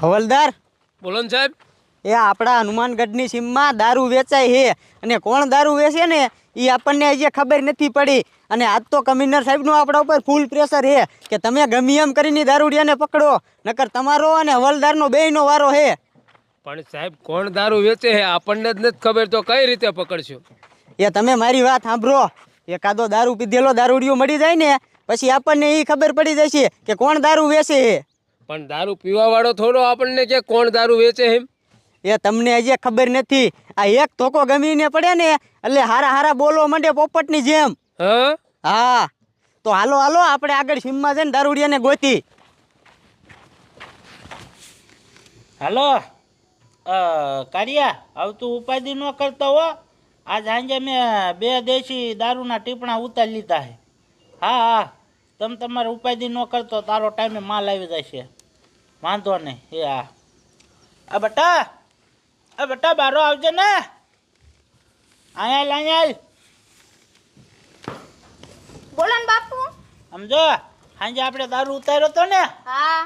હવલદાર, બોલો ને સાહેબ. એ આપણા હનુમાનગઢની સીમમાં દારૂ વેચાય છે અને કોણ દારૂ વેચે ને એ આપણને હજી ખબર નથી પડી. અને આજ તો કમિશનર સાહેબનું આપણા ઉપર ફૂલ પ્રેશર છે કે તમે ગમે એમ કરીને દારૂડિયાને પકડો, નકર તમારો અને હવલદારનો બેયનો વારો છે. પણ સાહેબ, કોણ દારૂ વેચે છે આપણને જ નથી ખબર, તો કઈ રીતે પકડશું? એ તમે મારી વાત સાંભળો. એકાદો દારૂ પીધેલો દારૂડિયો મળી જાય ને પછી આપણને એ ખબર પડી જશે કે કોણ દારૂ વેચે છે. પણ દારૂ પીવા વાળો થોડો આપણને કે કોણ દારૂ વેચે એમ. એ તમને હજી ખબર નથી. આ એક ધોકો ગમીને પડે ને એટલે હારા હારા બોલવા માંડે પોપટની જેમ. હા હા, તો હાલો હાલો આપણે આગળ સીમમાં જઈને દારૂડિયાને ગોતી. હાલો કારિયા, આવતું ઉપાધિ ન કરતો હો. આજ સાંજે મેં 2 દેશી દારૂના ટીપણા ઉતારી લીધા છે. હા હા, તમે તમારે ઉપાધિ ન કરતો, તારો ટાઈમે માલ આવી જશે, વાંધો નહીં. એ હા, બેટા બારો આવજે ને. અહીંયા બોલો ને બાપુ. સમજો, સાંજે આપણે દારૂ ઉતાર્યો તો ને. હા.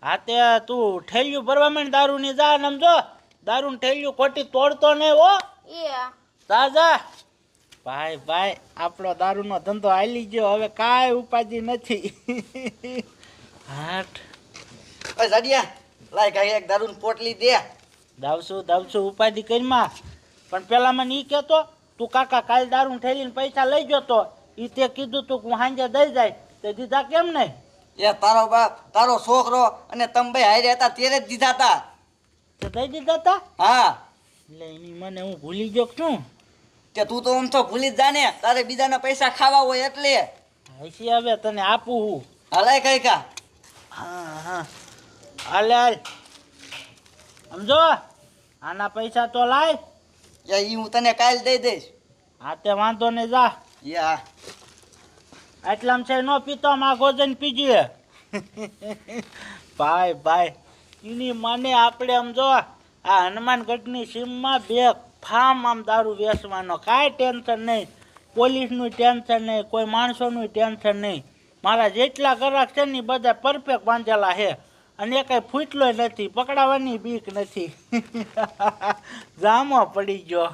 હા, તે તું ઠેલિયું ભરવા માંડ દારૂની. જા સમજો, દારૂની ઠેલિયું ખોટી તોડતો નહીં હો. જા. ભાઈ આપણો દારૂનો ધંધો હાલી ગયો, હવે કાંઈ ઉપાધિ નથી. હાટ સાડિયા, લાય કાંઈ એક દારૂની પોટલી દે. દાવશું ઉપાધિ કરીમાં. પણ પેલા મને ઈ કહેતો, તું કાકા કાલ દારૂ ઠેલીને પૈસા લઈ ગયો તો ઈ તે કીધું તું હું સાંજે દઈ જાય, તે દીધા કેમ નહીં? એ તારો બાપ, તારો છોકરો અને તમે ભાઈ હારે હતા ત્યારે જ દીધા હતા. તે દઈ દીધા હતા? હા. એટલે એની મને હું ભૂલી ગયો શું? કે તું તો આમ તો ભૂલી જ જાને, તારે બીજાના પૈસા ખાવા હોય એટલે. હસી હવે તને આપું હું. હલાય કઈ કા. હા હાલ સમજો, આના પૈસા તો લાય. ઈ હું તને કાલ દઈ દઈશ. હા, તે વાંધો નહીં, જા. યા આટલામ છે નો પીતો, માં ગોજન પીજીએ. ભાઈ એની મને આપણે સમજો, આ હનુમાનગઢની સીમમાં 2 ફાર્મ આમ દારૂ વેચવાનો, કાંઈ ટેન્શન નહીં. પોલીસનું ટેન્શન નહીં, કોઈ માણસોનું ટેન્શન નહીં. મારા જેટલા ગ્રાહક છે ને બધા પરફેક્ટ બાંધેલા છે અને એ કાંઈ ફૂટલો નથી, પકડાવાની બીક નથી. જામો પડી ગયો.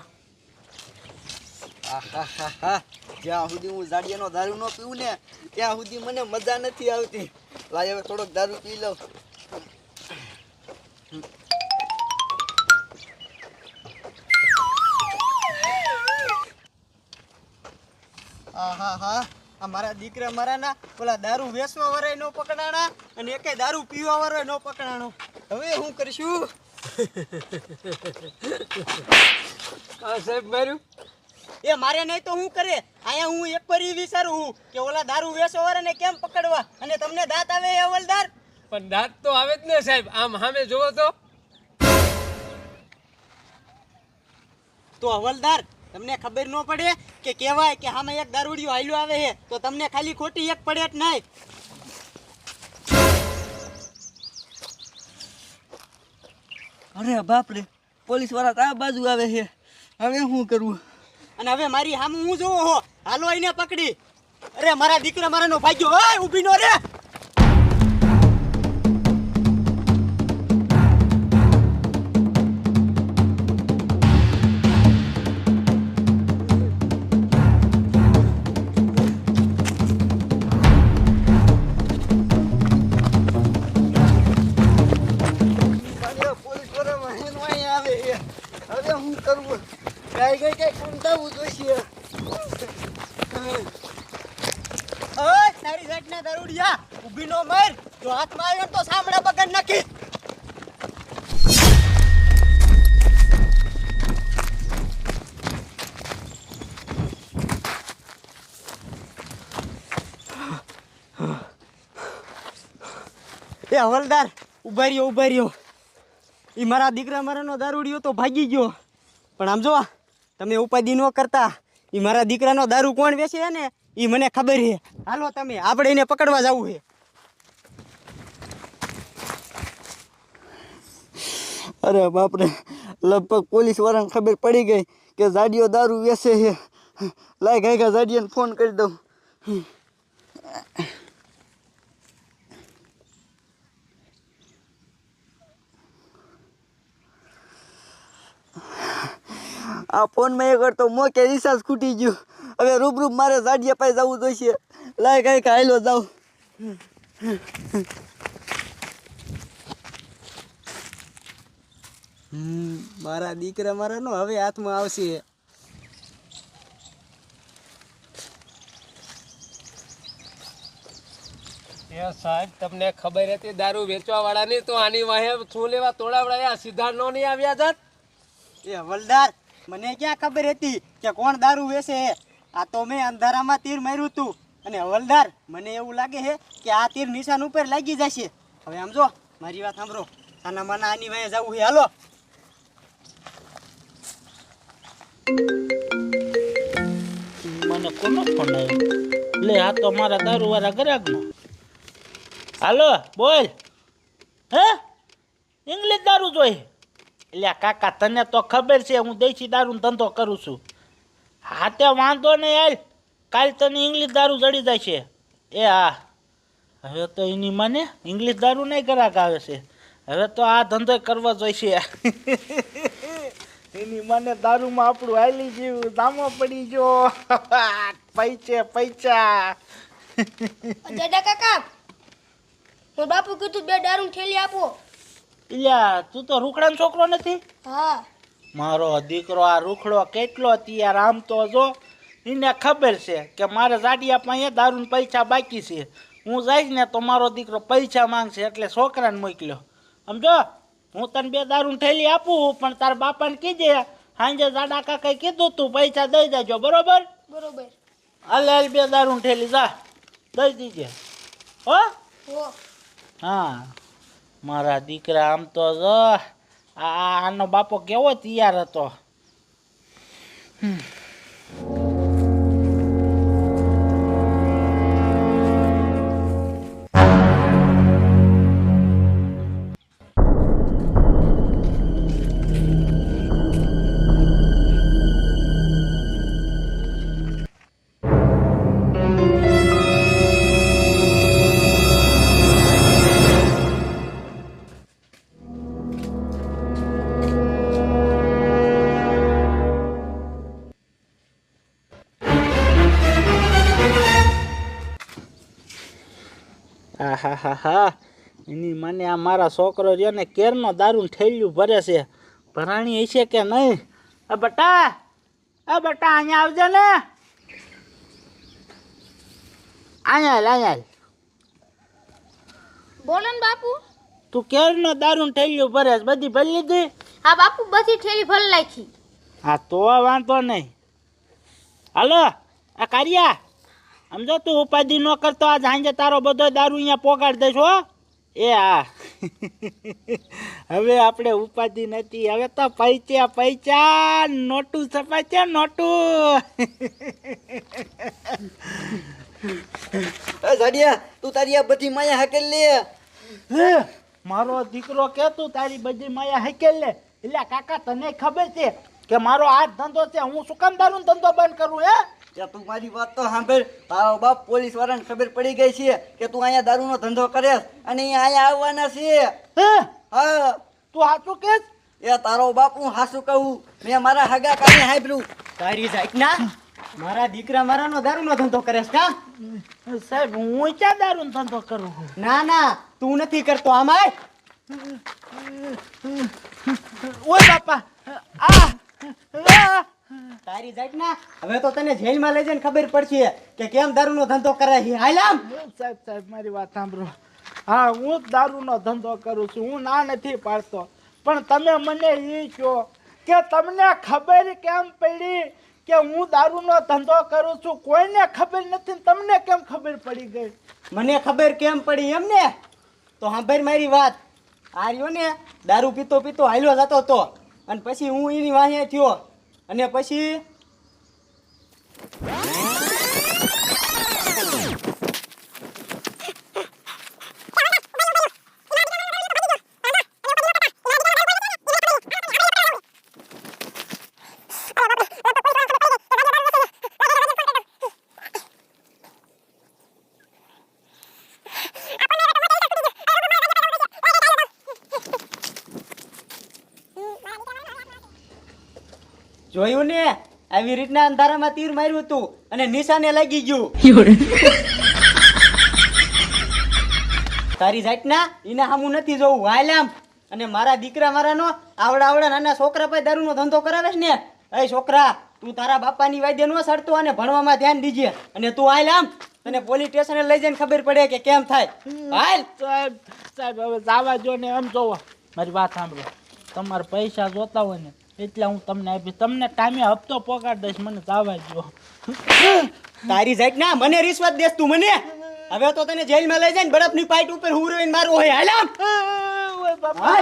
જ્યાં સુધી હું જાડિયાનો દારૂ ન પીવું ને ત્યાં સુધી મને મજા નથી આવતી. લાય હવે થોડોક દારૂ પી લઉં. હા, મારા દીકરા મારાના પેલા દારૂ વેચવા વાળા નો પકડાણા અને એકે દારૂ પીવા વાળો નો પકડાણો. હવે હું કરશું? સાહેબ માર્યું એ મારે નહીં તો હું કરે? અહીંયા હું એક પર વિચારું હું કે ઓલા દારૂ વેચવા વાળાને કેમ પકડવા, અને તમને દાંત આવે હવલદાર? પણ દાંત તો આવે જ ને સાહેબ, આમ સામે જોવો તો હવલદાર, તમને ખબર ન પડે કે કહેવાય કે આમાં એક દારૂડિયો હાલ્યો આવે છે તો તમને ખાલી ખોટી એક પડે જ નહીં. અરે બાપ રે, પોલીસ વાળા આ બાજુ આવે છે, હવે શું કરવું? અને હવે મારી સામે હું જોવો હો, હાલો એને પકડી. અરે મારા દીકરા મારાનો ભાગ્યો, ઓય ઊભી નો રે. હવે હું કરવું? કઈ સમજાવવું જોઈશે. તારી જાતના દારૂડિયા, ઊભી નો મર. જો હાથમાં આવ્યો તો સાંભળા બગડ નાખી. એ હવલદાર, ઉભા રહ્યો. ઈ મારા દીકરા મારાનો દારૂડિયો તો ભાગી ગયો. પણ આમ જો, તમે ઉપાધિ ન કરતા. ઈ મારા દીકરાનો દારૂ કોણ વેચે ને ઈ મને ખબર છે. હાલો તમે, આપણે એને પકડવા જવું છે. અરે બાપરે, લગભગ પોલીસ વાળાને ખબર પડી ગઈ કે જાડિયો દારૂ વેચે છે. લાય ગાયગા જાડિયાને ફોન કરી દઉં. આ ફોનમાં એક વાર તો મોકે રિચાર્જ ખૂટી ગયું. હવે રૂબરૂ મારે ઝાડિયા પાસે જવું જોઈશે. લાય કાંઈક હાલો જાઉં. મારા દીકરા મારાનો હવે હાથમાં આવશે. એ સાહેબ તમને ખબર હતી દારૂ વેચવા વાળાની તો આની વાહે શું લેવા તોડાવડાયા સીધા નો નહીં આવ્યા જાત. એ હવલદાર, મને ક્યાં ખબર હતી કે કોણ દારૂ વેચે? આ તો મેં અંધારામાં તીર માર્યું હતું. અને હવલદાર, મને એવું લાગે છે કે આ તીર નિશાન ઉપર લાગી જશે. હવે આમ જો, મારી વાત સાંભળો. આના મને આની વાંહે જવું છે. હાલો. મને કોનો ફોન આવ્યો? લે, આ તો મારા દારૂવાળા ગ્રાહકનો. હાલો, બોલ. હે, ઇંગ્લિશ દારૂ જોઈએ? એટલે કાકા, તને તો ખબર છે હું દેશી દારૂનો ધંધો કરું છું. હા, તે વાંધો નહીં. હાલ, કાલ તને ઇંગ્લિશ દારૂ જડી જાય છે. એ હા, હવે તો એની મને ઇંગ્લિશ દારૂ નહીં ગ્રાહક આવે છે. હવે તો આ ધંધો કરવો જોઈશે. એની મને દારૂમાં આપણું હાલી ગયું, દામો પડી ગયો. પૈસા. દાદા કાકા, હું બાપુ કીધું 2 દારૂની થેલી આપો. ઇલ્યા, તું તો રૂખડાનો છોકરો નથી? હા. મારો દીકરો આ રૂખડો કેટલો તૈયાર. આમ તો જો, એને ખબર છે કે મારે જાડિયા પાસે દારૂના પૈસા બાકી છે. હું જઈશ ને તો મારો દીકરો પૈસા માંગશે, એટલે છોકરાને મોકલ્યો. સમજો, હું તને 2 દારૂની થેલી આપું, પણ તારા બાપાને કીજે સાંજે જાડા કાકાએ કીધું તું પૈસા દઈ દેજો. બરોબર? બરોબર. હાલ 2 દારૂની થેલી જા દઈ દીજે. હો. હો. હા, મારા દીકરા આમ તો જો, આનો બાપો કેવો તૈયાર હતો. આહાહાહા, એની મને આ મારા છોકરો રહ્યો ને કેરનો દારૂ ઠેલ્યું ભરે છે. ભરાણી હશે કે નહીં? આ બટા, અહીંયા આવજે ને. અહીંયા. બોલો ને બાપુ. તું કેરનો દારૂ ઠેલ્યું ભરે છે, બધી ભરી લીધી? હા બાપુ, બધી થેલી ભરી નાખી. હા, તો વાંધો નહીં. હાલો, આ કારિયા, સમજો તું ઉપાધિ ન કરતો. આજ સાંજે તારો બધો દારૂ અહીંયા પોગાડી દઈશ. હો. એ હા. હવે આપણે ઉપાધિ નથી. હવે તો પૈસા નોટું છપાય છે, નોટું. ઝાડિયા, તું તારી આ બધી માયા હાકેલ લે. હે, મારો દીકરો કે તું તારી બધી માયા હકેલ લે. એટલે કાકા, તને ખબર છે કે મારો આ ધંધો છે? હું શું કામ દારૂનો ધંધો બંધ કરું? હે, ત્યાં તું મારી વાત તો સાંભળ. તારો બાપ પોલીસ વાળાને ખબર પડી ગઈ છે કે તું અહીંયા દારૂનો ધંધો કરે અને અહીંયા આવવાના છે. હે, હા, તું સાચું કે? એ તારો બાપ હું હાસું કહું. મેં મારા હગા કાને સાંભળ્યું. તારી જાતના મારા દીકરા મારાનો દારૂનો ધંધો કરે છે કા? સાહેબ, હું ક્યાં દારૂનો ધંધો કરું છું? ના, તું નથી કરતો. આમાય ઓય બાપા, આ તારી જાતના હવે તો તને જેલમાં લઈ જઈને ખબર પડશે કે કેમ દારૂનો ધંધો કરે છે. હાલ આમ. સાહેબ, મારી વાત સાંભળો. હા, હું જ દારૂનો ધંધો કરું છું. હું ના નથી પાડતો, પણ તમે મને એ કહો કે તમને ખબર કેમ પડી કે હું દારૂનો ધંધો કરું છું? કોઈને ખબર નથી, તમને કેમ ખબર પડી ગઈ? મને ખબર કેમ પડી એમ ને? તો સાંભળ મારી વાત. આ રહ્યો ને દારૂ પીતો પીતો હાલ્યો જતો હતો, અને પછી હું એની વાંહે થયો, અને પછી જોયું ને આવી રીતના અંધારામાં તીર માર્યું હતું અને નિશાને લાગી ગયું. તારી જાતના એને હામું નથી જોવું. હાલ આમ. અને મારા દીકરા મારાનો આવડા નાના છોકરા પાસે દારૂનો ધંધો કરાવેશ ને. એ છોકરા, તું તારા બાપાની વાદ્ય નો સડતો અને ભણવામાં ધ્યાન દીજે. અને તું હાલ આમ. તને પોલીસ સ્ટેશને લઈ જઈને ખબર પડે કે કેમ થાય. હાલ. સાહેબ હવે જવા જો ને. એમ જોવો, મારી વાત સાંભળો. તમારે પૈસા જોતા હોય ને એટલે હું તમને આપીશ. તમને ટાઈમે હપ્તો પગાર દઈશ. મને જવા જો. તારી જાતના મને રિશ્વત દેસ તું મને. હવે તો તને જેલમાં લઈ જઈને બરફની પાઇટ ઉપર હુરવીને મારવો હોય. હાલ આમ. ઓય બાપા.